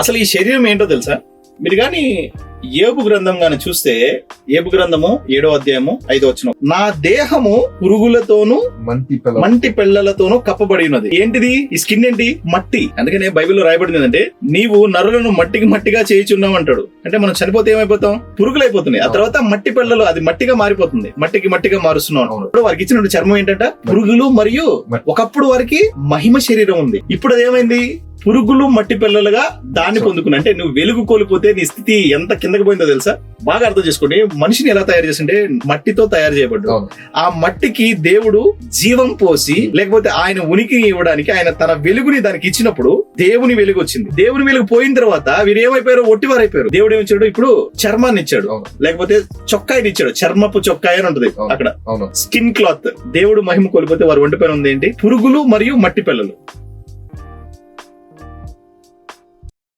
అసలు ఈ శరీరం ఏంటో తెలుసా? మీరు గాని యోబు గ్రంథం గాని చూస్తే, యోబు గ్రంథము 7వ అధ్యాయము 5వ వచనం, నా దేహము పురుగులతోనూ మంటి పెళ్లలతోనూ కప్పబడి ఉన్నది. ఏంటిది? ఈ స్కిన్ ఏంటి? మట్టి. అందుకనే బైబిల్లో రాయబడింది ఏంటంటే, నీవు నరులను మట్టికి మట్టిగా చేయుచున్నావు అంటాడు. అంటే మనం చనిపోతే ఏమైపోతాం? పురుగులు అయిపోతున్నాయి. ఆ తర్వాత మట్టి పెళ్లలో అది మట్టిగా మారిపోతుంది. మట్టికి మట్టిగా మారుస్తున్నావు. ఇప్పుడు వారికి ఇచ్చిన చర్మం ఏంటంట? పురుగులు మరియు ఒకప్పుడు వారికి మహిమ శరీరం ఉంది. ఇప్పుడు అది ఏమైంది? పురుగులు మట్టి పిల్లలుగా దాన్ని పొందుకున్నా. అంటే నువ్వు వెలుగు కోల్పోతే నీ స్థితి ఎంత కిందకి పోయిందో తెలుసా? బాగా అర్థం చేసుకోండి. మనిషిని ఎలా తయారు చేసింటే మట్టితో తయారు చేయబడ్డాడు. ఆ మట్టికి దేవుడు జీవం పోసి, లేకపోతే ఆయన ఉనికి ఇవ్వడానికి ఆయన తన వెలుగుని దానికి ఇచ్చినప్పుడు దేవుని వెలుగు వచ్చింది. దేవుని వెలుగు పోయిన తర్వాత వీరు ఏమైపోయారు? ఒట్టివారైపోయారు. దేవుడు ఏమిచ్చాడు? ఇప్పుడు చర్మాన్ని ఇచ్చాడు, లేకపోతే చొక్కాయిని ఇచ్చాడు. చర్మపు చొక్కాయి అని ఉంటుంది అక్కడ, స్కిన్ క్లాత్. దేవుడు మహిమ కోల్పోతే వారు ఒంటిపైన ఉంది ఏంటి? పురుగులు మరియు మట్టి పిల్లలు.